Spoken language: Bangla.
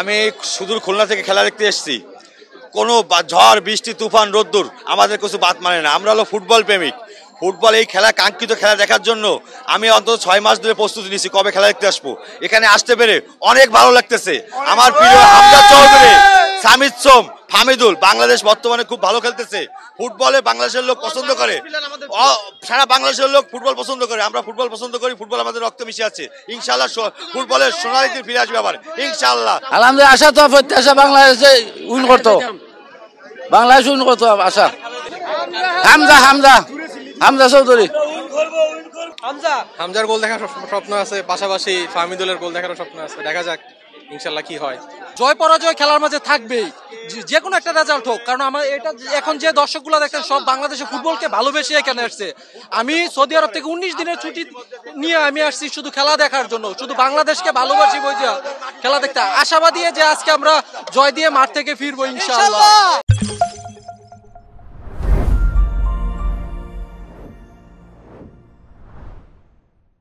আমি সুদূর খুলনা থেকে খেলা দেখতে এসেছি। কোনো ঝড় বৃষ্টি তুফান রোদ্দুর আমাদের কিছু বাদ মানে না। আমরা হলো ফুটবল প্রেমিক। ফুটবল এই খেলা, কাঙ্ক্ষিত খেলা দেখার জন্য আমি অন্তত 6 মাস ধরে প্রস্তুতি নিচ্ছি কবে খেলা দেখতে আসবো। এখানে আসতে পেরে অনেক ভালো লাগতেছে। আমার প্রিয় হামজা চৌধুরী, সামিদ সোম, ফামিদুল, বাংলাদেশ বর্তমানে খুব ভালো খেলতেছে। ফুটবলে বাংলাদেশের লোক পছন্দ করে, সারা বাংলাদেশের লোক ফুটবল পছন্দ করে। আমরা ফুটবল পছন্দ করি, ফুটবল আমাদের রক্ত মিশে আছে। ইনশাআল্লাহ ফুটবলের সোনালী দিন ফিরে আসবে আবার ইনশাআল্লাহ। আলহামদুলিল্লাহ, আশা তো প্রত্যাশা বাংলাদেশে উইন করতো, বাংলাদেশ উইন করতো আশা। হামজা হামজা হামজা চৌধুরী। হামজার গোল দেখার স্বপ্ন আছে, পাশাপাশি ফাহমিদুলের গোল দেখার স্বপ্ন আছে। দেখা যাক ইনশাল্লাহ কি হয়। জয় পরাজয় খেলার মাঝে থাকবেই, যে কোনো একটা রেজাল্ট হোক। কারণ আমার এটা এখন যে দর্শকগুলো দেখেন সব বাংলাদেশের ফুটবলকে ভালোবেসে এখানে আসছে। আমি সৌদি আরব থেকে 19 দিনের ছুটি নিয়ে আমি আসছি শুধু খেলা দেখার জন্য, শুধু বাংলাদেশকে ভালোবাসি বই খেলা দেখতে। আশাবাদী যে আজকে আমরা জয় দিয়ে মাঠ থেকে ফিরবো ইনশাআল্লাহ।